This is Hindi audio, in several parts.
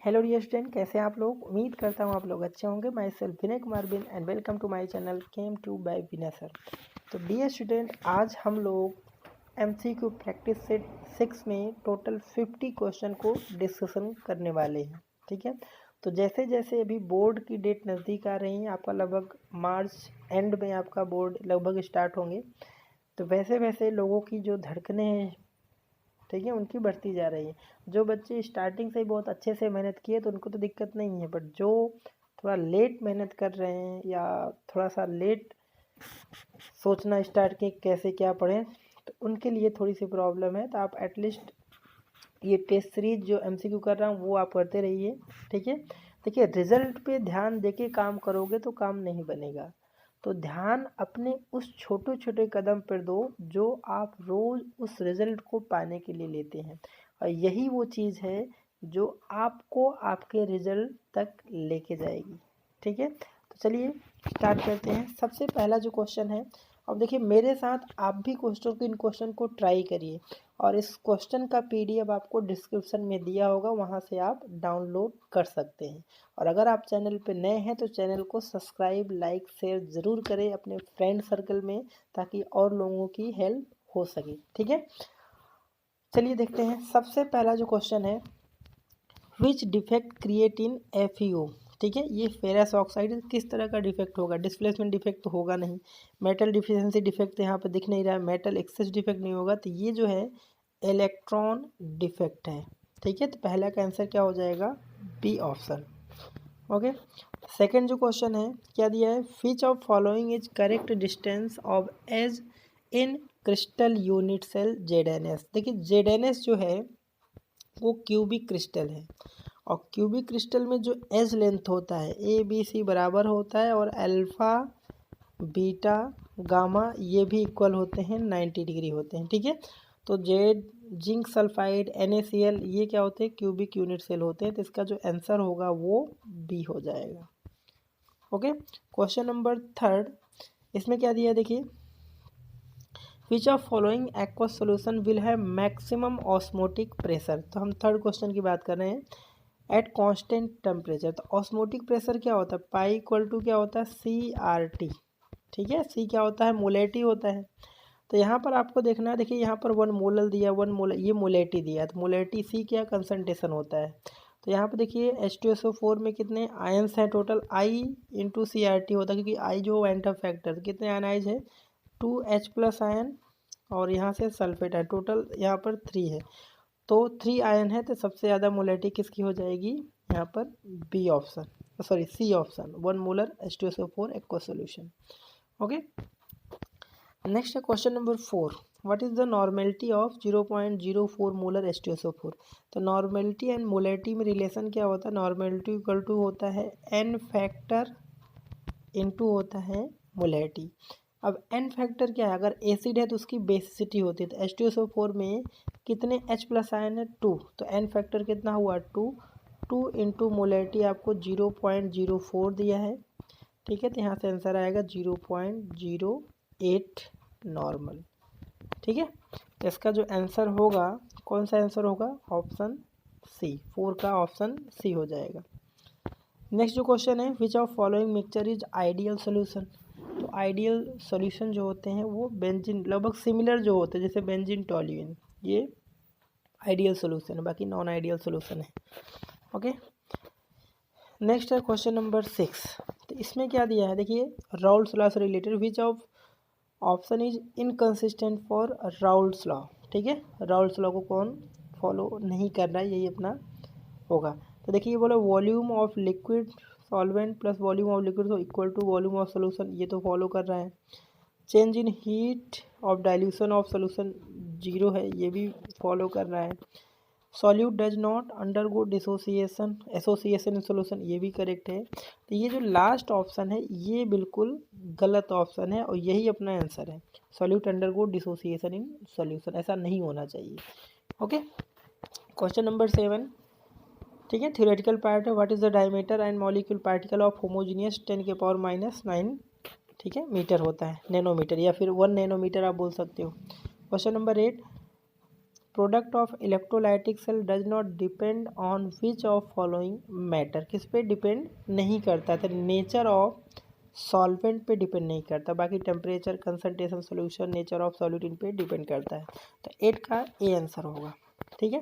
हेलो डियर स्टूडेंट, कैसे हैं आप लोग। उम्मीद करता हूँ आप लोग अच्छे होंगे। माई सेल्फ विनय कुमार बिन and welcome to my channel chem to by Vinay sir. तो डियर स्टूडेंट, आज हम लोग एमसीक्यू प्रैक्टिस सेट 6 में टोटल 50 क्वेश्चन को डिस्कशन करने वाले हैं। ठीक है, तो जैसे जैसे अभी बोर्ड की डेट नज़दीक आ रही है, आपका लगभग मार्च एंड में आपका बोर्ड लगभग स्टार्ट होंगे, तो वैसे वैसे लोगों की जो धड़कनें हैं, ठीक है, उनकी बढ़ती जा रही है। जो बच्चे स्टार्टिंग से ही बहुत अच्छे से मेहनत किए तो उनको तो दिक्कत नहीं है, बट जो थोड़ा लेट मेहनत कर रहे हैं या थोड़ा सा लेट सोचना स्टार्ट किए कैसे क्या पढ़ें, तो उनके लिए थोड़ी सी प्रॉब्लम है। तो आप एटलीस्ट ये टेस्ट सीरीज जो एमसीक्यू कर रहा हूँ वो आप करते रहिए। ठीक है, देखिए रिजल्ट पे ध्यान देके काम करोगे तो काम नहीं बनेगा। तो ध्यान अपने उस छोटे छोटे कदम पर दो जो आप रोज़ उस रिजल्ट को पाने के लिए लेते हैं, और यही वो चीज़ है जो आपको आपके रिजल्ट तक लेके जाएगी। ठीक है, तो चलिए स्टार्ट करते हैं। सबसे पहला जो क्वेश्चन है, अब देखिए मेरे साथ आप भी इन क्वेश्चन को ट्राई करिए, और इस क्वेश्चन का पीडीएफ आपको डिस्क्रिप्शन में दिया होगा, वहाँ से आप डाउनलोड कर सकते हैं। और अगर आप चैनल पे नए हैं तो चैनल को सब्सक्राइब, लाइक, शेयर ज़रूर करें अपने फ्रेंड सर्कल में, ताकि और लोगों की हेल्प हो सके। ठीक है, चलिए देखते हैं। सबसे पहला जो क्वेश्चन है, विच डिफेक्ट क्रिएट इन FeO। ठीक है, ये फेरस ऑक्साइड किस तरह का डिफेक्ट होगा। डिस्प्लेसमेंट डिफेक्ट तो होगा नहीं, मेटल डिफिशिएंसी डिफेक्ट यहाँ पे दिख नहीं रहा है, मेटल एक्सेस डिफेक्ट नहीं होगा, तो ये जो है इलेक्ट्रॉन डिफेक्ट है। ठीक है, तो पहला का आंसर क्या हो जाएगा, बी ऑप्शन। ओके, सेकंड जो क्वेश्चन है क्या दिया है, which of following is correct distance of edge in crystal unit cell ZNS। देखिए ZNS जो है वो क्यूबिक क्रिस्टल है, और क्यूबिक क्रिस्टल में जो एज लेंथ होता है ABC बराबर होता है, और अल्फ़ा, बीटा, गामा ये भी इक्वल होते हैं, 90 डिग्री होते हैं। ठीक है, तो जेड, जिंक सल्फाइड, NaCl ये क्या होते हैं, क्यूबिक यूनिट सेल होते हैं। तो इसका जो आंसर होगा वो बी हो जाएगा। ओके, क्वेश्चन नंबर थर्ड, इसमें क्या दिया है देखिए, विच of following aqueous solution will have maximum osmotic pressure. तो हम थर्ड क्वेश्चन की बात कर रहे हैं, एट कांस्टेंट टेम्परेचर। तो ऑस्मोटिक प्रेशर क्या होता है, पाई इक्वल टू क्या होता है, CRT। ठीक है, सी क्या होता है, मोलेटी होता है। तो यहाँ पर आपको देखना है, देखिए यहाँ पर 1 मोलल दिया, 1 मोल ये मोलेटी दिया है, तो मोलेटी सी क्या कंसनट्रेशन होता है। तो यहाँ पर देखिए H2SO4 में कितने आयंस हैं टोटल, I इंटू CRT होता है, क्योंकि I जो एंटर फैक्टर, कितने आयनाइज है 2H+ आयन, और यहाँ से सल्फेट है, टोटल यहाँ पर 3 है। तो 3 आयन है, तो सबसे ज़्यादा मोलेटी किसकी हो जाएगी, यहाँ पर B option, sorry C option, 1 molar H2SO4 aqua solution. Okay, next है question number 4, what is the normality of 0.04 molar H2SO4। तो नॉर्मेलिटी एंड मोलेटी में रिलेशन क्या होता है, नॉर्मेलिटी इक्वल टू होता है N फैक्टर इनटू होता है मोलेटी। अब N फैक्टर क्या है, अगर एसिड है तो उसकी बेसिसिटी होती है, तो H2SO4 में कितने H+ आयन है 2, तो N फैक्टर कितना हुआ 2 इंटू मोलेटी आपको 0.04 दिया है। ठीक है, तो यहाँ से आंसर आएगा 0.08 नॉर्मल। ठीक है, तो इसका जो आंसर होगा, कौन सा आंसर होगा, ऑप्शन सी, 4 का ऑप्शन सी हो जाएगा। नेक्स्ट जो क्वेश्चन है, which of following mixture is ideal solution. तो आइडियल सोल्यूशन जो होते हैं वो बेंजीन, लगभग सिमिलर जो होते हैं, जैसे बेंजीन टॉल्यूइन, ये आइडियल सोल्यूशन है, बाकी नॉन आइडियल सोल्यूशन है। ओके, नेक्स्ट है क्वेश्चन नंबर 6। तो इसमें क्या दिया है देखिए, राउल्स लॉ से related, which of option is inconsistent for Raoult's law. ठीक है, राउल्स लॉ को कौन फॉलो नहीं कर रहा है, यही अपना होगा। तो देखिए ये बोला volume of liquid solvent plus volume of liquid equal to volume of solution, ये तो फॉलो कर रहा है। Change in heat of dilution of solution 0 है, ये भी फॉलो कर रहा है। Solute does not undergo dissociation association in solution, ये भी करेक्ट है। तो ये जो लास्ट ऑप्शन है ये बिल्कुल गलत ऑप्शन है, और यही अपना आंसर है, solute undergo dissociation in solution, ऐसा नहीं होना चाहिए। ओके, क्वेश्चन नंबर 7, ठीक है, थ्योरेटिकल पार्ट है, what is the diameter and molecule particle of homogeneous 10⁻⁹ ठीक है मीटर होता है, नैनोमीटर, या फिर 1 नैनोमीटर आप बोल सकते हो। Question number 8, product of electrolytic cell does not depend on which of following matter, किस पे डिपेंड नहीं करता, तो नेचर ऑफ सॉल्वेंट पे डिपेंड नहीं करता, बाकी temperature, concentration, solution, nature of solute इन पे डिपेंड करता है। तो 8 का ए आंसर होगा। ठीक है,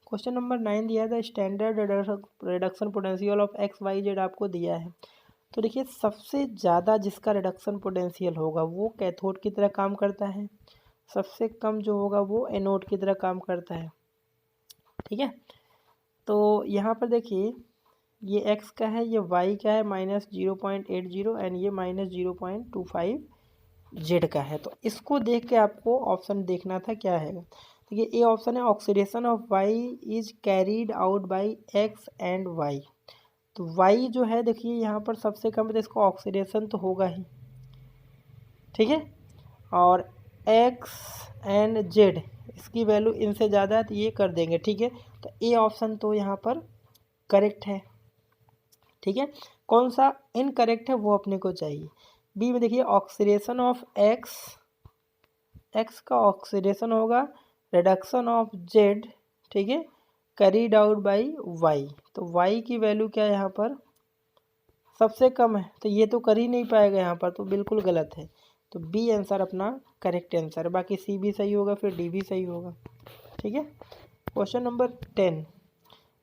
क्वेश्चन नंबर 9 दिया था standard reduction potential of X Y Z आपको दिया है। तो देखिए सबसे ज़्यादा जिसका रिडक्शन पोटेंशियल होगा वो कैथोड की तरह काम करता है, सबसे कम जो होगा वो एनोड की तरह काम करता है। ठीक है, तो यहाँ पर देखिए ये x का है, ये y का है -0.80 एंड ये -0.25 z का है। तो इसको देख के आपको ऑप्शन देखना था क्या है। देखिए ए ऑप्शन है oxidation of y is carried out by x and y। तो y जो है देखिए यहाँ पर सबसे कम, तो इसको ऑक्सीडेशन तो होगा ही। ठीक है, और x एंड z इसकी वैल्यू इनसे ज़्यादा है तो ये कर देंगे। ठीक है, तो ए ऑप्शन तो यहाँ पर करेक्ट है। ठीक है, कौन सा इनकरेक्ट है वो अपने को चाहिए। बी में देखिए ऑक्सीडेशन ऑफ एक्स, एक्स का ऑक्सीडेशन होगा, रिडक्शन ऑफ जेड, ठीक है, कैरीड आउट बाई वाई। तो वाई की वैल्यू क्या है यहाँ पर, सबसे कम है, तो ये तो कर ही नहीं पाएगा यहाँ पर, तो बिल्कुल गलत है। तो बी आंसर अपना करेक्ट आंसर है, बाकी सी भी सही होगा, फिर डी भी सही होगा। ठीक है, question number 10,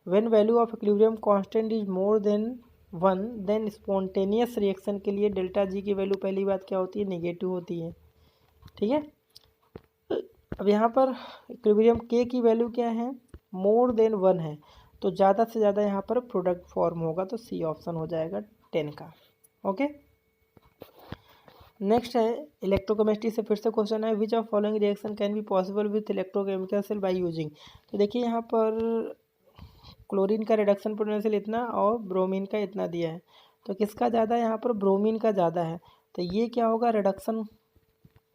when value of equilibrium constant is more than 1 then spontaneous reaction के लिए डेल्टा जी की वैल्यू पहली बात क्या होती है, नेगेटिव होती है। ठीक है, अब यहाँ पर इक्विलिब्रियम के की वैल्यू क्या है, मोर देन 1 है, तो ज़्यादा से ज़्यादा यहाँ पर प्रोडक्ट फॉर्म होगा, तो सी ऑप्शन हो जाएगा 10 का। ओके, नेक्स्ट है इलेक्ट्रोकेमिस्ट्री से फिर से क्वेश्चन है, which of following reaction can be possible with electrochemical cell by using. तो देखिए यहाँ पर क्लोरीन का रिडक्शन पोटेंशियल इतना और ब्रोमीन का इतना दिया है, तो किसका ज़्यादा है, यहाँ पर ब्रोमीन का ज़्यादा है, तो ये क्या होगा, रिडक्शन।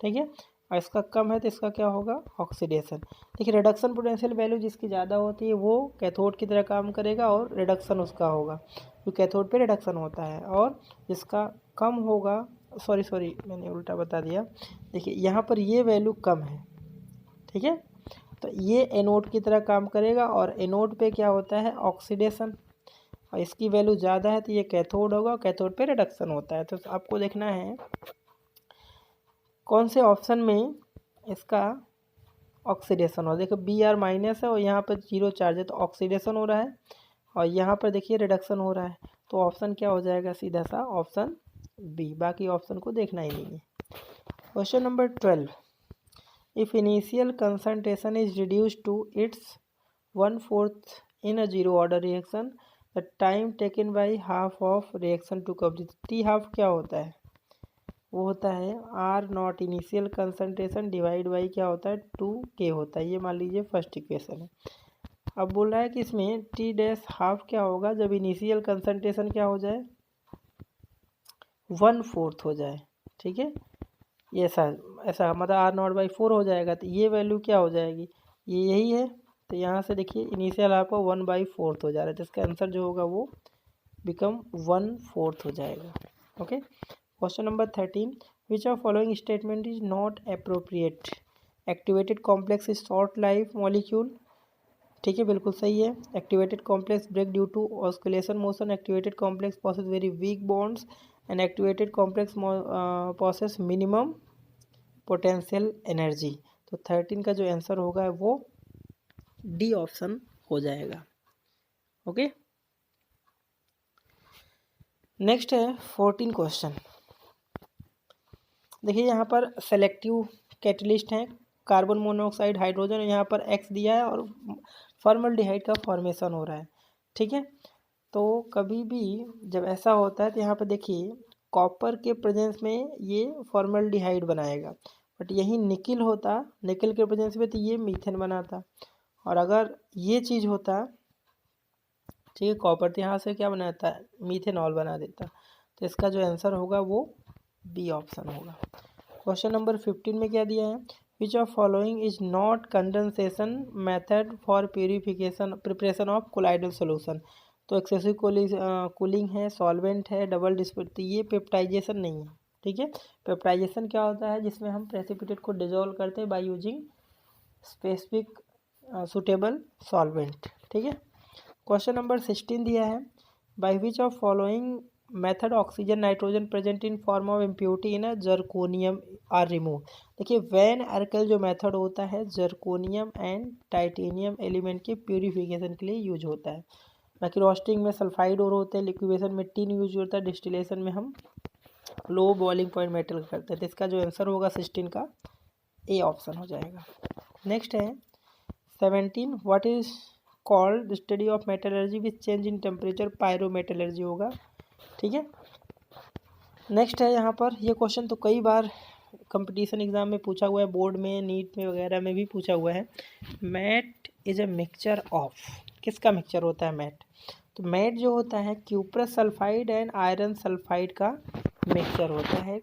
ठीक है, और इसका कम है तो इसका क्या होगा, ऑक्सीडेशन। देखिए रिडक्शन पोटेंशियल वैल्यू जिसकी ज़्यादा होती है वो कैथोड की तरह काम करेगा और रिडक्शन उसका होगा, जो कैथोड पे रिडक्शन होता है, और जिसका कम होगा, सॉरी मैंने उल्टा बता दिया। देखिए यहाँ पर ये वैल्यू कम है, ठीक है, तो ये एनोड की तरह काम करेगा, और एनोड पे क्या होता है, ऑक्सीडेशन, और इसकी वैल्यू ज़्यादा है तो ये कैथोड होगा, कैथोड पे रिडक्शन होता है। तो आपको देखना है कौन से ऑप्शन में इसका ऑक्सीडेशन हो। देखो बी आर माइनस है और यहाँ पर 0 चार्ज है, तो ऑक्सीडेशन हो रहा है, और यहाँ पर देखिए रिडक्शन हो रहा है, तो ऑप्शन क्या हो जाएगा, सीधा सा ऑप्शन बी, बाकी ऑप्शन को देखना ही नहीं है। Question number 12, if initial concentration is reduced to its 1/4 in a zero order reaction, the time taken by half of reaction to complete. T half क्या होता है, वो होता है R naught initial concentration divide by क्या होता है, 2K होता है। ये मान लीजिए फर्स्ट इक्वेशन है। अब बोल रहा है कि इसमें टी डैश हाफ क्या होगा, जब इनिशियल कंसंट्रेशन क्या हो जाए, 1/4 हो जाए। ठीक है, ये ऐसा ऐसा मतलब आर नॉट बाई 4 हो जाएगा, तो ये वैल्यू क्या हो जाएगी, ये यही है। तो यहाँ से देखिए इनिशियल आपका 1/4 हो जा रहा है, तो इसका आंसर जो होगा वो बिकम 1/4 हो जाएगा। Okay, question number 13, which of following statement is not appropriate, activated complex is short life molecule. ठीक है, बिल्कुल सही है। Activated complex break due to oscillation motion, activated complex possess very weak bonds, and activated complex possess minimum potential energy. तो 13 का जो आंसर होगा वो डी ऑप्शन हो जाएगा। ओके, नेक्स्ट है 14 क्वेश्चन। देखिए यहाँ पर सेलेक्टिव कैटलिस्ट हैं, कार्बन मोनोऑक्साइड, हाइड्रोजन, यहाँ पर एक्स दिया है और फॉर्मल्डिहाइड का फॉर्मेशन हो रहा है। ठीक है, तो कभी भी जब ऐसा होता है तो यहाँ पर देखिए कॉपर के प्रेजेंस में ये फॉर्मल्डिहाइड बनाएगा, बट यही निकिल होता, निकिल के प्रेजेंस में तो ये मीथेन बनाता, और अगर ये चीज़ होता, ठीक है, कॉपर तो यहाँ से क्या बनाता है, मीथेनॉल बना देता। तो इसका जो आंसर होगा वो बी ऑप्शन होगा। क्वेश्चन नंबर 15 में क्या दिया है, which of following is not condensation method for purification preparation of colloidal solution. तो एक्सेसिव कूलिंग है, सॉल्वेंट है, डबल डिस्पेट, तो ये पेप्टाइजेशन नहीं है। ठीक है, पेप्टाइजेशन क्या होता है, जिसमें हम प्रेसिपिटेट को डिजोल्व करते हैं by using specific suitable solvent. ठीक है। क्वेश्चन नंबर 16 दिया है, by which of following method oxygen nitrogen present in form of impurity in zirconium are remove. देखिए वैन अर्कल जो मेथड होता है जर्कोनियम एंड टाइटेनियम एलिमेंट के प्यूरिफिकेशन के लिए यूज होता है। बाकी रोस्टिंग में सल्फाइड और होते हैं, लिक्विडेशन में टिन यूज होता है, डिस्टिलेशन में हम लो बॉइलिंग पॉइंट मेटल करते हैं। तो इसका जो आंसर होगा 16 का ए ऑप्शन हो जाएगा। नेक्स्ट है 17, what is called study of metallurgy which change in temperature, pyrometallurgy होगा। ठीक है। नेक्स्ट है यहाँ पर, ये क्वेश्चन तो कई बार कंपटीशन एग्जाम में पूछा हुआ है, बोर्ड में, नीट में वगैरह में भी पूछा हुआ है। Matte is a mixture of, किसका मिक्सचर होता है मैट? तो मैट जो होता है cuprous sulphide and iron sulphide का मिक्सचर होता है।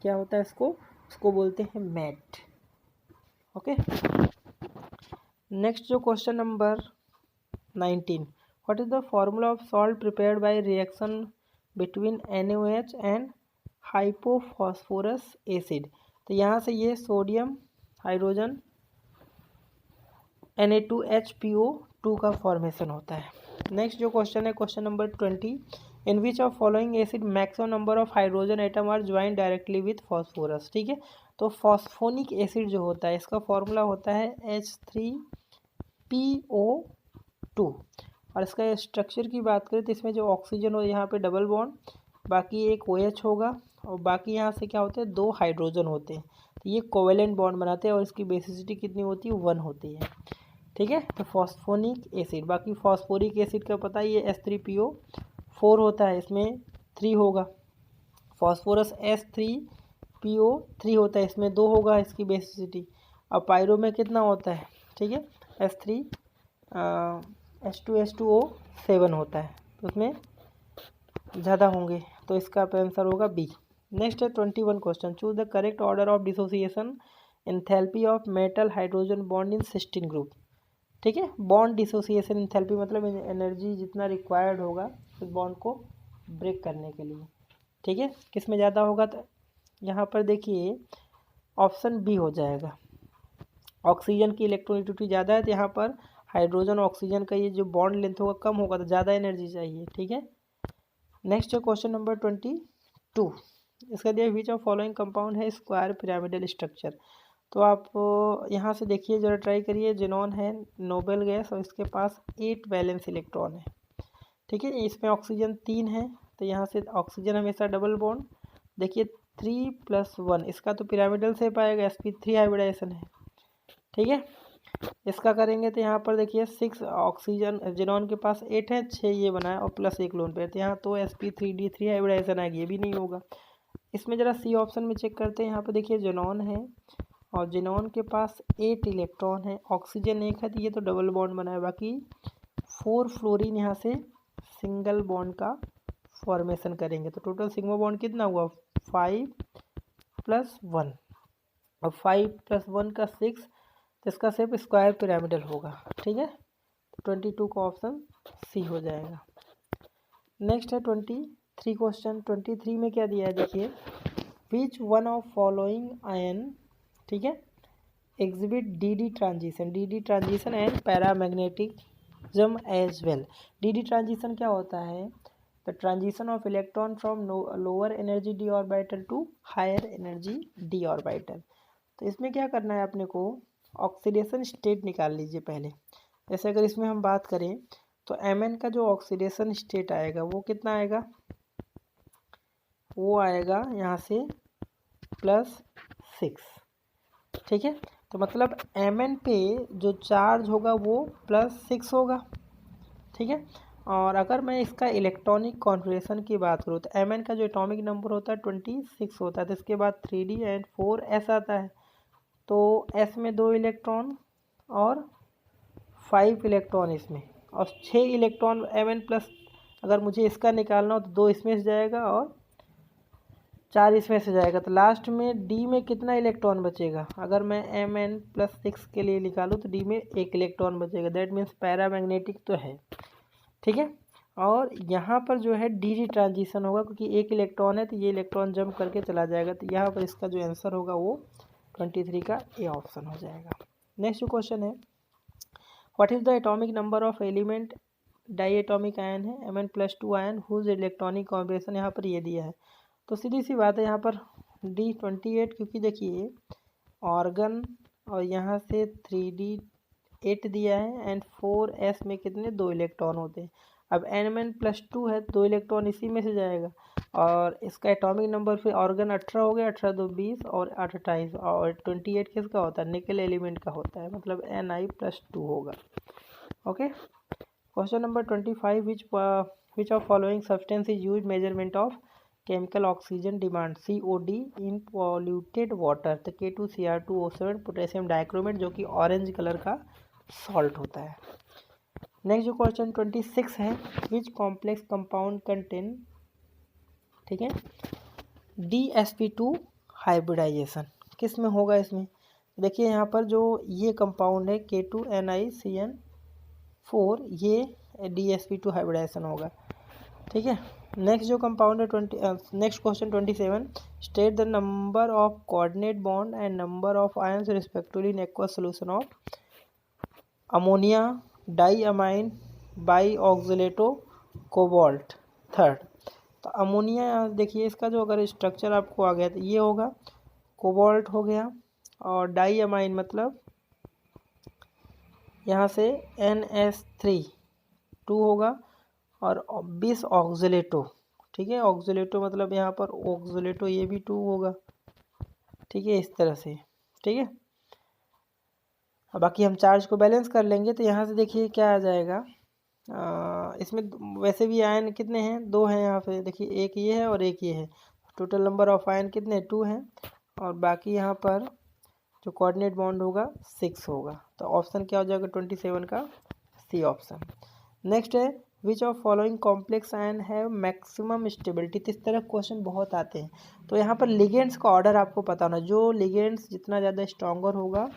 क्या होता है इसको बोलते हैं मैट। ओके। नेक्स्ट जो question number 19, what is the formula of salt prepared by reaction between NaOH and hypophosphorous acid. तो यहाँ से ये सोडियम हाइड्रोजन Na2HPO2 का फॉर्मेशन होता है। नेक्स्ट जो क्वेश्चन है question number 20, in which of following acid maximum number of hydrogen atom are join directly with phosphorus. ठीक है। तो फॉस्फोनिक एसिड जो होता है इसका फॉर्मूला होता है H3PO2। और इसका स्ट्रक्चर की बात करें तो इसमें जो ऑक्सीजन हो यहाँ पे डबल बॉन्ड, बाकी एक OH होगा और बाकी यहाँ से क्या होते हैं 2 हाइड्रोजन होते हैं। तो ये कोवेलेंट बॉन्ड बनाते हैं और इसकी बेसिसिटी कितनी होती है 1 होती है। ठीक है। तो फॉस्फोनिक एसिड, बाकी फॉस्फोरिक एसिड का पता ही है H3PO4 होता है, इसमें 3 होगा। फॉस्फोरस H3PO3 होता है, इसमें 2 होगा इसकी बेसिसिटी। अब पायरो में कितना होता है? ठीक है। H2SO7 होता है, तो उसमें ज़्यादा होंगे, तो इसका आंसर होगा बी। नेक्स्ट है 21 question, choose the correct order of dissociation enthalpy of metal hydrogen bond in sixteen group. ठीक है। बॉन्ड डिसोसिएशन एंथैल्पी मतलब एनर्जी जितना रिक्वायर्ड होगा इस बॉन्ड को ब्रेक करने के लिए। ठीक है। किस में ज़्यादा होगा? तो यहाँ पर देखिए ऑप्शन बी हो जाएगा। ऑक्सीजन की इलेक्ट्रोनेगेटिविटी ज़्यादा है, तो यहाँ पर हाइड्रोजन ऑक्सीजन का ये जो बॉन्ड लेंथ होगा कम होगा, तो ज़्यादा एनर्जी चाहिए। ठीक है। नेक्स्ट है क्वेश्चन नंबर 22, इसका दिया विच ऑफ फॉलोइंग कंपाउंड है स्क्वायर पिरामिडल स्ट्रक्चर। तो आप यहाँ से देखिए ज़रा ट्राई करिए, जिनॉन है नोबल गैस और इसके पास 8 वैलेंस इलेक्ट्रॉन है। ठीक है। इसमें ऑक्सीजन 3 है, तो यहाँ से ऑक्सीजन हमेशा डबल बॉन्ड, देखिए 3+1, इसका तो पिरामिडल शेप आएगा, sp3 हाइब्रिडाइजेशन है। ठीक है। इसका करेंगे तो यहाँ पर देखिए 6 ऑक्सीजन, जिनॉन के पास 8 है, 6 ये बनाया और प्लस 1 लोन पेयर, तो यहाँ तो sp3d3 हाइब्रिडाइजेशन आएगी, ये भी नहीं होगा। इसमें ज़रा सी ऑप्शन में चेक करते हैं। यहाँ पर देखिए जिनॉन है और जिनॉन के पास 8 इलेक्ट्रॉन है, ऑक्सीजन 1 है, तो ये तो डबल बॉन्ड बनाया, बाकी 4 फ्लोरीन यहाँ से सिंगल बॉन्ड का फॉर्मेशन करेंगे, तो टोटल सिग्मा बॉन्ड कितना हुआ 5+1 और 5+1 का 6, तो इसका सिर्फ स्क्वायर पिरामिडल होगा। ठीक है। 22 का ऑप्शन सी हो जाएगा। नेक्स्ट है 23 क्वेश्चन। 23 में क्या दिया है देखिए, which one of following ion, ठीक है, exhibit d transition and paramagnetism as well. D transition क्या होता है? The transition of electron from lower energy d orbital to higher energy d orbital. तो इसमें क्या करना है अपने को, ऑक्सीडेशन स्टेट निकाल लीजिए पहले। जैसे अगर इसमें हम बात करें तो Mn का जो ऑक्सीडेशन स्टेट आएगा वो कितना आएगा, वो आएगा यहाँ से +6। ठीक है। तो मतलब Mn पे जो चार्ज होगा वो +6 होगा। ठीक है। और अगर मैं इसका इलेक्ट्रॉनिक कॉन्फ़िगरेशन की बात करूँ तो Mn का जो एटॉमिक नंबर होता है 26 होता है, तो इसके बाद 3d एंड 4s आता है, तो s में 2 इलेक्ट्रॉन और 5 इलेक्ट्रॉन इसमें, और 6 इलेक्ट्रॉन Mn प्लस, अगर मुझे इसका निकालना हो तो 2 इसमें से जाएगा और 4 इसमें से जाएगा, तो लास्ट में D में कितना इलेक्ट्रॉन बचेगा? अगर मैं Mn+6 के लिए निकालूँ तो D में 1 इलेक्ट्रॉन बचेगा, दैट मीन्स पैरामैग्नेटिक तो है। ठीक है। और यहाँ पर जो है डी ट्रांजिशन होगा, क्योंकि 1 इलेक्ट्रॉन है तो ये इलेक्ट्रॉन जंप करके चला जाएगा, तो यहाँ पर इसका जो आंसर होगा वो 23 का ए ऑप्शन हो जाएगा। नेक्स्ट क्वेश्चन है what is the atomic number of element, diatomic ion है Mn+2 ion whose electronic combination यहाँ पर ये दिया है। तो सीधी सी बात है यहाँ पर D28, क्योंकि देखिए ऑर्गन और यहाँ से 3D8 दिया है एंड 4s में कितने 2 इलेक्ट्रॉन होते हैं। अब Mn+2 है, 2 इलेक्ट्रॉन इसी में से जाएगा और इसका एटॉमिक नंबर फिर ऑर्गन 18 हो गया, 18 2 20 और 8 28 और 28 किसका होता है, निकल एलिमेंट का होता है, मतलब Ni+2 होगा। Okay, question number 25, which of following substance is use measurement of chemical oxygen demand COD in polluted water. तो K2Cr2O7 पोटेशियम डाइक्रोमेट, जो कि ऑरेंज कलर का सॉल्ट होता है। नेक्स्ट जो क्वेश्चन 26 है, विच कॉम्प्लेक्स कंपाउंड कंटेन, ठीक है, DsP2 हाइब्रिडाइजेशन किस में होगा इसमें। देखिए यहाँ पर जो ये कंपाउंड है K2NiCN4, ये DsP2 हाइब्रिडाइजेशन होगा, ठीक है। नेक्स्ट जो कंपाउंड है next question 27, state the number of coordinate bond and number of ions respectively in aqueous solution of ammonia diamine bi oxalato cobalt third. तो अमोनिया यहाँ देखिए इसका जो अगर स्ट्रक्चर आपको आ गया तो ये होगा, कोबाल्ट हो गया और डाईअमाइन मतलब यहाँ से NS3 होगा और 20 ऑक्सिलेटो, ठीक है, ऑक्सिलेटो मतलब यहाँ पर ऑक्सिलेटो ये भी 2 होगा, ठीक है, इस तरह से, ठीक है। अब बाकी हम चार्ज को बैलेंस कर लेंगे तो यहाँ से देखिए क्या आ जाएगा, इसमें वैसे भी आयन कितने हैं, 2 हैं यहाँ पे, देखिए एक ये है और एक ये है, टोटल नंबर ऑफ आयन कितने 2 हैं और बाकी यहाँ पर जो कोऑर्डिनेट बॉन्ड होगा 6 होगा। तो ऑप्शन क्या हो जाएगा 27 का सी ऑप्शन। नेक्स्ट है, which of following complex ion है मैक्सिमम स्टेबिलिटी। तो इस तरह क्वेश्चन बहुत आते हैं, तो यहाँ पर लिगेंड्स का ऑर्डर आपको पता होना, जो लिगेंड्स जितना ज़्यादा स्ट्रॉन्गर होगा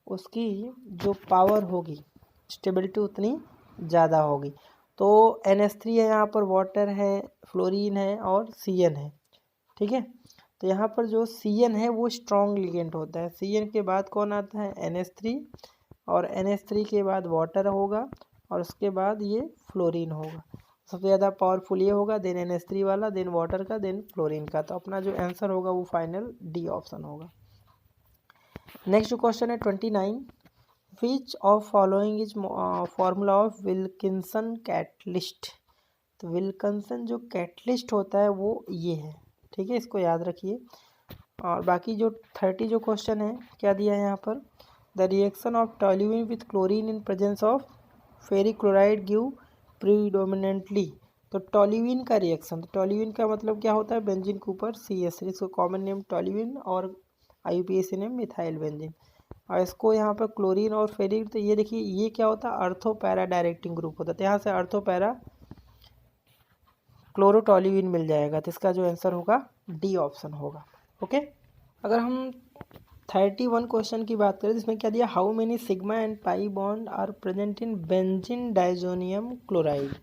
उसकी जो पावर होगी स्टेबिलिटी उतनी ज़्यादा होगी। तो NH3 है, यहाँ पर वाटर है, फ्लोरीन है और CN है, ठीक है। तो यहाँ पर जो CN है वो स्ट्रॉन्ग लिगेंड होता है। CN के बाद कौन आता है NH3 और NH3 के बाद वाटर होगा और उसके बाद ये फ्लोरीन होगा। सबसे ज़्यादा पावरफुल ये होगा, देन NH3 वाला, देन वाटर का, देन फ्लोरीन का। तो अपना जो आंसर होगा वो फाइनल डी ऑप्शन होगा। नेक्स्ट जो क्वेश्चन है 29, विच of following is formula of Wilkinson catalyst. तो विल्किंसन जो कैटलिस्ट होता है वो ये है, ठीक है, इसको याद रखिए। और बाकी जो 30 जो क्वेश्चन है क्या दिया है यहाँ पर, the reaction of toluene with chlorine in presence of ferric chloride give predominantly. तो टॉल्यूइन का रिएक्शन, तो टॉल्यूइन का मतलब क्या होता है, बेंजीन के ऊपर CH3, इसको कॉमन नेम टॉल्यूइन और IUPAC नेम मिथाइल बेंजीन। और इसको यहाँ पर क्लोरीन और फेरिक, तो ये देखिए ये क्या होता है, अर्थो पैरा डायरेक्टिंग ग्रुप होता है, तो यहाँ से अर्थो पैरा क्लोरोटॉल्यूइन मिल जाएगा। तो इसका जो आंसर होगा डी ऑप्शन होगा। ओके, अगर हम 31 क्वेश्चन की बात करें तो इसमें क्या दिया, how many sigma and pi bond are present in benzene diazonium chloride.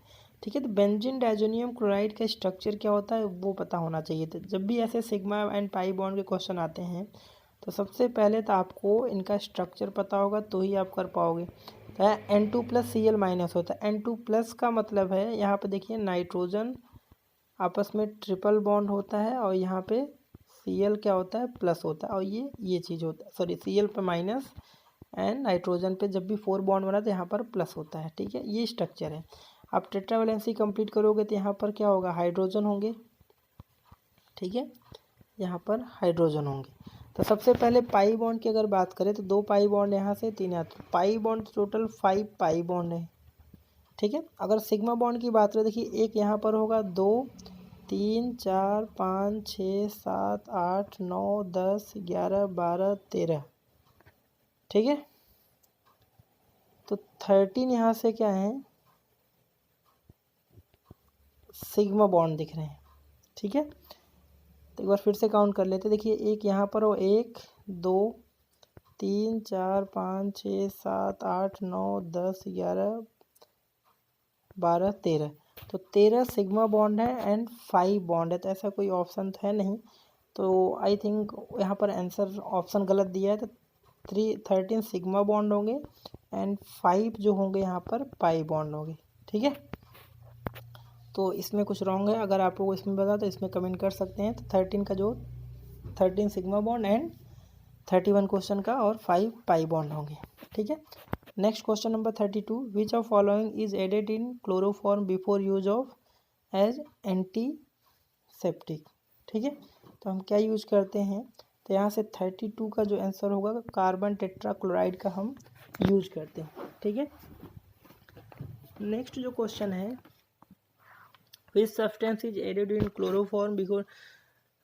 ठीक है, तो बेंजीन डाइजोनियम क्लोराइड का स्ट्रक्चर क्या होता है वो पता होना चाहिए। तो जब भी ऐसे सिग्मा एंड पाई बॉन्ड के क्वेश्चन आते हैं तो सबसे पहले तो आपको इनका स्ट्रक्चर पता होगा तो ही आप कर पाओगे। तो N2+Cl- होता है। N2+ का मतलब है यहाँ पे देखिए नाइट्रोजन आपस में ट्रिपल बॉन्ड होता है और यहाँ पे Cl क्या होता है प्लस होता है और ये चीज़ होता है, सॉरी Cl पे माइनस एंड नाइट्रोजन पे जब भी 4 बॉन्ड बना तो यहाँ पर प्लस होता है। ठीक है, ये स्ट्रक्चर है। आप टेट्रावैलेंसी कंप्लीट करोगे तो यहाँ पर क्या होगा, हाइड्रोजन होंगे। ठीक है, यहाँ पर हाइड्रोजन होंगे। तो सबसे पहले पाई बॉन्ड की अगर बात करें तो 2 पाई बॉन्ड यहाँ से 3 यहाँ, तो pi bond total 5 pi bond है। ठीक है, अगर सिग्मा बॉन्ड की बात करें देखिए एक यहाँ पर होगा, 2 3 4 5 6 7 8 9 10 11 12 13। ठीक है, तो 13 यहाँ से क्या है, सिग्मा बॉन्ड दिख रहे हैं। ठीक है, तो एक बार फिर से काउंट कर लेते, देखिए एक यहाँ पर हो, 1 2 3 4 5 6 7 8 9 10 11 12 13। तो 13 सिग्मा बॉन्ड है एंड 5 बॉन्ड है, तो ऐसा कोई ऑप्शन तो है नहीं। तो आई थिंक यहाँ पर आंसर ऑप्शन गलत दिया है, तो 13 सिग्मा बॉन्ड होंगे एंड 5 जो होंगे यहाँ पर पाई बॉन्ड होंगे। ठीक है, तो इसमें कुछ रॉन्ग है, अगर आप लोग इसमें बता तो इसमें कमेंट कर सकते हैं। तो 13 सिग्मा बॉन्ड एंड 31 क्वेश्चन का और 5 पाई बॉन्ड होंगे। ठीक है, next question number 32, which of following is added in chloroform before use of as antiseptic. ठीक है, तो हम क्या यूज करते हैं, तो यहाँ से 32 का जो आंसर होगा कार्बन टेट्राक्लोराइड का हम यूज करते हैं। ठीक है, नेक्स्ट जो क्वेश्चन है, which substance is added in chloroform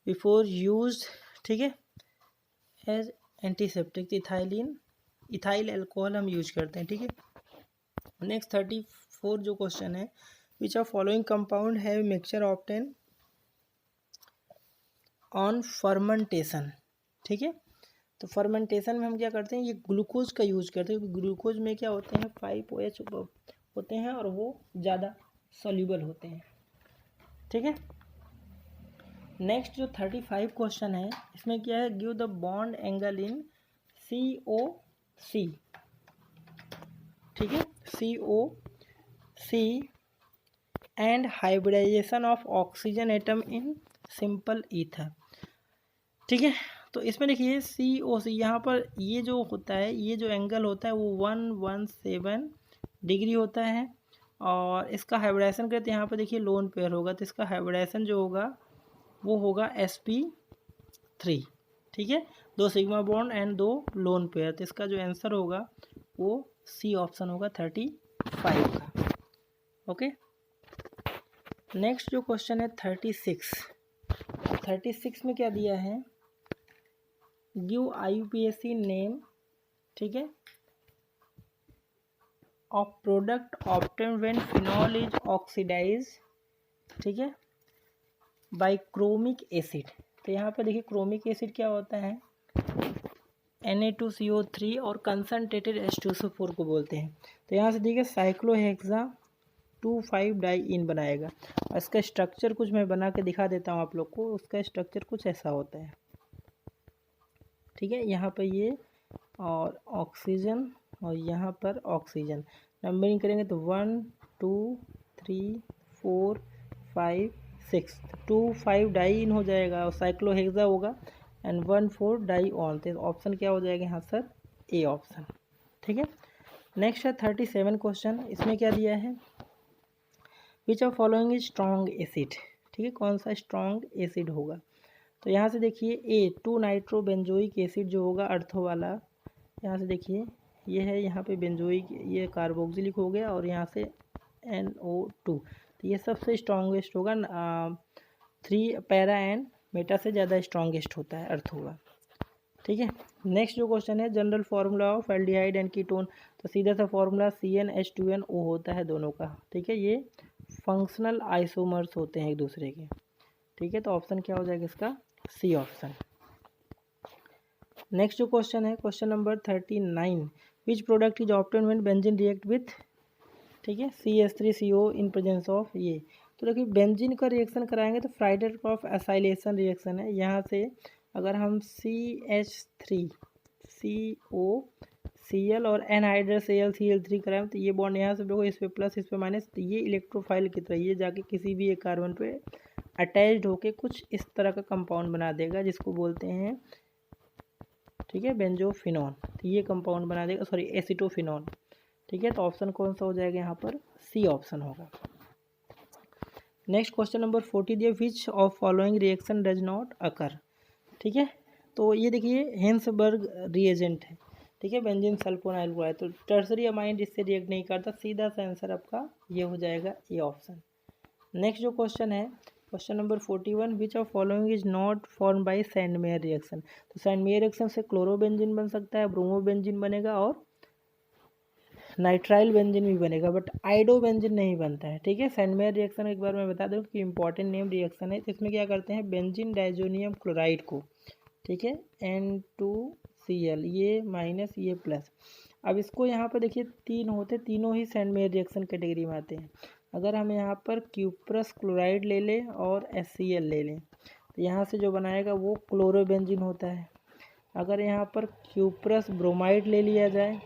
before use, ठीक है, एज एंटीसेप्टिक। इथाइल अल्कोहल हम यूज करते हैं। ठीक है, नेक्स्ट 34 जो क्वेश्चन है, which of following compound have mixture obtain on fermentation. ठीक है, तो फर्मेंटेशन में हम क्या करते हैं, ये ग्लूकोज का यूज करते हैं, क्योंकि ग्लूकोज में क्या होते हैं 5OH होते हैं और वो ज़्यादा सॉल्यूबल होते हैं। ठीक है, नेक्स्ट जो 35 क्वेश्चन है, इसमें क्या है, give the bond angle in COC। ठीक है, COC and hybridization of oxygen atom in simple ether. ठीक है, तो इसमें देखिए COC यहाँ पर ये जो होता है, ये जो एंगल होता है वो 117 डिग्री होता है, और इसका हाइब्रिडाइजेशन करते हैं यहाँ पर देखिए लोन पेयर होगा, तो इसका हाइब्रिडाइजेशन जो होगा वो होगा sp3। ठीक है, 2 sigma bond and 2 lone pair, तो इसका जो आंसर होगा वो सी ऑप्शन होगा 35 का। ओके, नेक्स्ट जो क्वेश्चन है 36 में क्या दिया है, गिव IUPAC नेम, ठीक है, of product obtain when phenol is oxidise, ठीक है, बाय क्रोमिक एसिड। तो यहाँ पर देखिए क्रोमिक एसिड क्या होता है, Na2CO3 और कंसनट्रेटेड H2SO4 को बोलते हैं। तो यहाँ से देखिए साइक्लोहेक्सा 2,5 डाइइन बनाएगा, और इसका स्ट्रक्चर कुछ मैं बना के दिखा देता हूँ आप लोग को। उसका स्ट्रक्चर कुछ ऐसा होता है। ठीक है, यहाँ पर ये और ऑक्सीजन और यहाँ पर ऑक्सीजन नंबरिंग करेंगे तो 1 2 3 4 5 6 2,5 डाइइन हो जाएगा, और साइक्लोहेक्सा होगा एंड 1,4 डाइऑन। तो ऑप्शन क्या हो जाएगा यहाँ सर, ए ऑप्शन। ठीक है, नेक्स्ट है 37 क्वेश्चन, इसमें क्या दिया है, which of following is strong acid. ठीक है, कौन सा स्ट्रॉन्ग एसिड होगा, तो यहाँ से देखिए A2 नाइट्रोबेंजोइक एसिड जो होगा अर्थो वाला, यहाँ से देखिए ये है, यहाँ पे बेंजोइक, ये कार्बोक्सिलिक हो गया, और यहाँ से NO2, तो ये सबसे स्ट्रॉन्गेस्ट होगा। 3 पैरा एंड मेटा से ज़्यादा स्ट्रॉन्गेस्ट होता है अर्थो का। ठीक है, नेक्स्ट जो क्वेश्चन है, general formula of aldehyde and ketone, तो सीधा सा फार्मूला CnH2nO होता है दोनों का। ठीक है, ये फंक्शनल आइसोमर्स होते हैं एक दूसरे के। ठीक है, तो ऑप्शन क्या हो जाएगा इसका, सी ऑप्शन। नेक्स्ट जो क्वेश्चन है, question number 39, which product is obtain when benzene react with, ठीक है, CH3CO इन प्रेजेंस ऑफ ये। तो देखिए बेंजीन का रिएक्शन कराएंगे तो फ्राइडर ऑफ एसाइलेशन रिएक्शन है। यहाँ से अगर हम CH3COCl और एनहाइड्रस AlCl3 कराएं तो ये बॉन्ड यहाँ से देखो, इस पे प्लस इस पे माइनस, तो ये इलेक्ट्रोफाइल की तरह ये जाके किसी भी एक कार्बन पे अटैच्ड होके कुछ इस तरह का कंपाउंड बना देगा, जिसको बोलते हैं, ठीक है, बेंजोफिनॉन। तो ये कंपाउंड बना देगा, सॉरी एसिटोफिनॉन। ठीक है, तो ऑप्शन कौन सा हो जाएगा यहाँ पर, सी ऑप्शन होगा। नेक्स्ट क्वेश्चन नंबर 40 दिया, विच of following reaction does not occur. ठीक है, तो ये देखिए हेंसबर्ग रिएजेंट है। ठीक है, बेंजीन सल्फोनाइल क्लोराइड, तो टर्सरी अमाइन इससे रिएक्ट नहीं करता, सीधा सा आंसर आपका ये हो जाएगा ए ऑप्शन। नेक्स्ट जो क्वेश्चन है, question number 41, which of following is not form by Sandmeyer reaction. तो सैंडमेयर रिएक्शन से क्लोरोबेंजीन बन सकता है, ब्रोमोबेंजीन बनेगा और नाइट्राइल बेंजीन भी बनेगा, बट आइडोबेंजीन नहीं बनता है। ठीक है, सैंडमेयर रिएक्शन एक बार मैं बता दूं कि इंपॉर्टेंट नेम रिएक्शन है। तो इसमें क्या करते हैं, बेंजीन डाइजोनियम क्लोराइड को, ठीक है, N2Cl, ये माइनस ये प्लस। अब इसको यहाँ पर देखिए 3 होते, तीनों ही सैंडमेयर रिएक्शन कैटेगरी में आते हैं। अगर हम यहाँ पर क्यूप्रस क्लोराइड ले लें और HCl ले लें, तो यहाँ से जो बनाएगा वो क्लोरोबेंजीन होता है। अगर यहाँ पर क्यूप्रस ब्रोमाइड ले लिया जाए,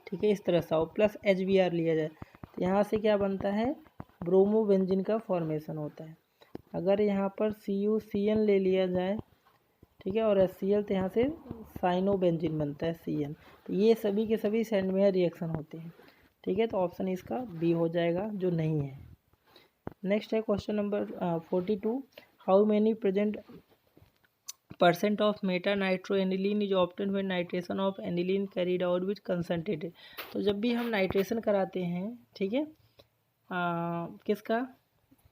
ठीक है, इस तरह से प्लस HBr लिया जाए तो यहाँ से क्या बनता है, ब्रोमोबेंजीन का फॉर्मेशन होता है। अगर यहाँ पर CuCN ले लिया जाए, ठीक है, और HCl तो यहाँ से साइनोबेंजीन बनता है CN। तो ये सभी के सभी सेंडमेयर रिएक्शन होते हैं, ठीक है। तो ऑप्शन इसका बी हो जाएगा जो नहीं है। नेक्स्ट है question number 42, how many present % of meta nitroaniline is obtained when nitration of aniline carried out with concentrated। तो जब भी हम नाइट्रेशन कराते हैं, ठीक है, किसका,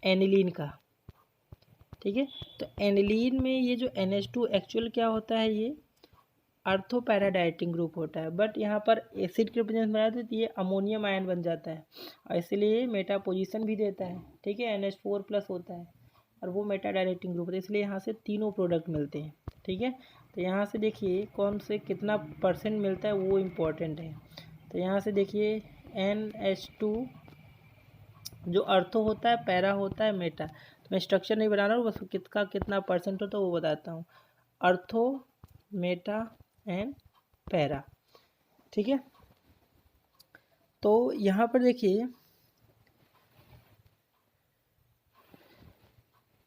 एनिलीन का, ठीक है, तो एनिलीन में ये जो NH2 एक्चुअल क्या होता है, ये अर्थो पैराडाइटिंग ग्रुप होता है, बट यहाँ पर एसिड के प्रेजेंस में आते तो ये अमोनियम आयन बन जाता है और इसलिए मेटा पोजीशन भी देता है, ठीक है, NH4+ होता है और वो मेटा डायरेक्टिंग ग्रुप है, इसलिए यहाँ से तीनों प्रोडक्ट मिलते हैं, ठीक है। तो यहाँ से देखिए कौन से कितना % मिलता है वो इम्पोर्टेंट है। तो यहाँ से देखिए NH2 जो अर्थो होता है, पैरा होता है, मेटा, तो मैं स्ट्रक्चर नहीं बना रहा हूँ, बस कितना कितना % होता है वो बताता हूँ। अर्थो, मेटा एंड पैरा, ठीक है। तो यहाँ पर देखिए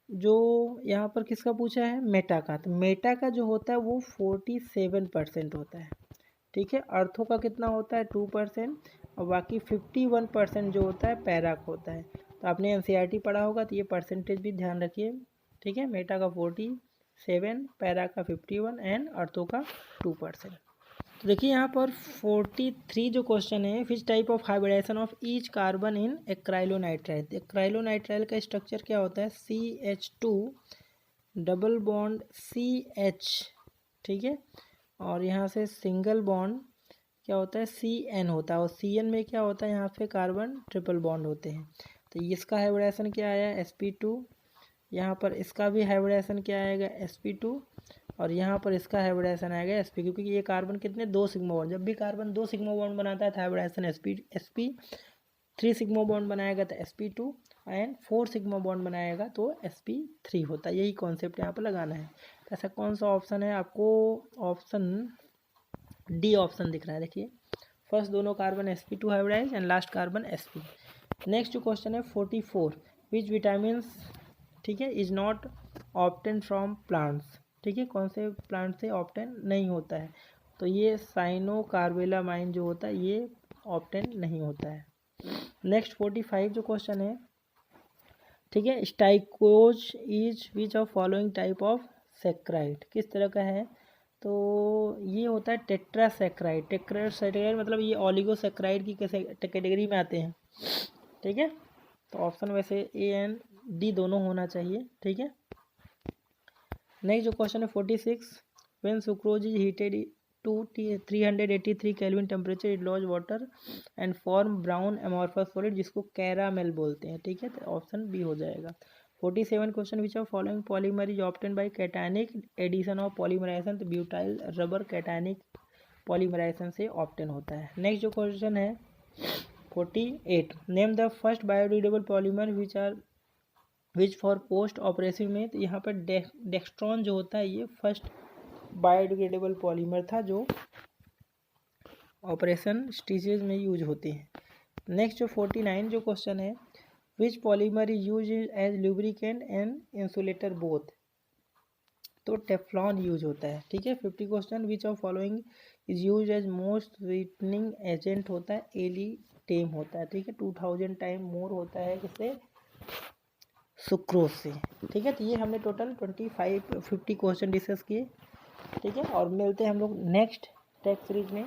जो यहाँ पर किसका पूछा है, मेटा का, तो मेटा का जो होता है वो 47% होता है, ठीक है। अर्थो का कितना होता है 2% और बाकी 51% जो होता है पैरा का होता है। तो आपने NCERT पढ़ा होगा तो ये परसेंटेज भी ध्यान रखिए, ठीक है। मेटा का 47, पैरा का 51 एंड अर्थो का 2%। तो देखिए यहाँ पर 43 जो क्वेश्चन है, which type of hybridisation of each carbon in acrylonitrile. Acrylonitrile का स्ट्रक्चर क्या होता है, CH2 डबल बॉन्ड CH, ठीक है, और यहाँ से सिंगल बॉन्ड क्या होता है CN होता है और CN में क्या होता है, यहाँ पे कार्बन ट्रिपल बॉन्ड होते हैं। तो इसका हाइब्रिडाइजेशन क्या आया, sp2, यहाँ पर इसका भी हाइब्रिडाइजेशन क्या आएगा, sp2, और यहाँ पर इसका हाइब्रिडाइजेशन आएगा sp, क्योंकि ये कार्बन कितने 2 सिग्मा बॉन्ड, जब भी कार्बन 2 सिग्मा बॉन्ड बनाता है तो हाइब्रिडाइजेशन sp, 3 सिग्मा बॉन्ड बनाएगा तो sp2 एंड 4 सिग्मा बॉन्ड बनाएगा तो sp3 होता है। यही कॉन्सेप्ट यहाँ पर लगाना है। तो ऐसा कौन सा ऑप्शन है, आपको ऑप्शन डी ऑप्शन दिख रहा है, देखिए फर्स्ट दोनों carbon sp2 hybridise and last carbon sp। Next जो क्वेश्चन है 44, विच विटामिन, ठीक है, is not obtain from plants, ठीक है, कौन से प्लांट से ऑब्टेन नहीं होता है, तो ये साइनोकार्बेलामाइन जो होता है ये ऑब्टेन नहीं होता है। नेक्स्ट 45 जो क्वेश्चन है, ठीक है, स्टाइकोज is which of following type of saccharide, किस तरह का है, तो ये होता है टेट्रासेक्राइड। टेट्रासेक्राइड मतलब ये ऑलिगोसेक्राइड की कैटेगरी में आते हैं, ठीक है। तो ऑप्शन वैसे A एंड D दोनों होना चाहिए, ठीक है। नेक्स्ट जो क्वेश्चन है 46, when sucrose is heated to 383 kelvin temperature it loses water and form brown amorphous solid, जिसको कैरामेल बोलते हैं, ठीक है। तो ऑप्शन बी हो जाएगा। 47 question, which of following polymer is obtain by cationic addition of polymerisation, तो ब्यूटाइल रबर कैटायनिक पॉलीमराइजेशन से ऑब्टेन होता है। नेक्स्ट जो क्वेश्चन है 48, name the first biodegradable polymer which for post operative में, तो यहाँ पर डेक्स्ट्रॉन जो होता है ये फर्स्ट बायोडिग्रेडेबल पॉलीमर था जो ऑपरेशन स्टीजेज में यूज होते हैं। नेक्स्ट जो 49 जो क्वेश्चन है, which polymer is use as lubricant and insulator both, तो टेफ्लॉन यूज होता है, ठीक है। 50 question, which of following is use as most sweetening agent, होता है एलिटेम होता है, ठीक है, 2000 टाइम मोर होता है किससे, सुक्रोज से, ठीक है। तो ये हमने टोटल 50 क्वेश्चन डिस्कस किए, ठीक है, और मिलते हैं हम लोग नेक्स्ट टेस्ट सीरीज में।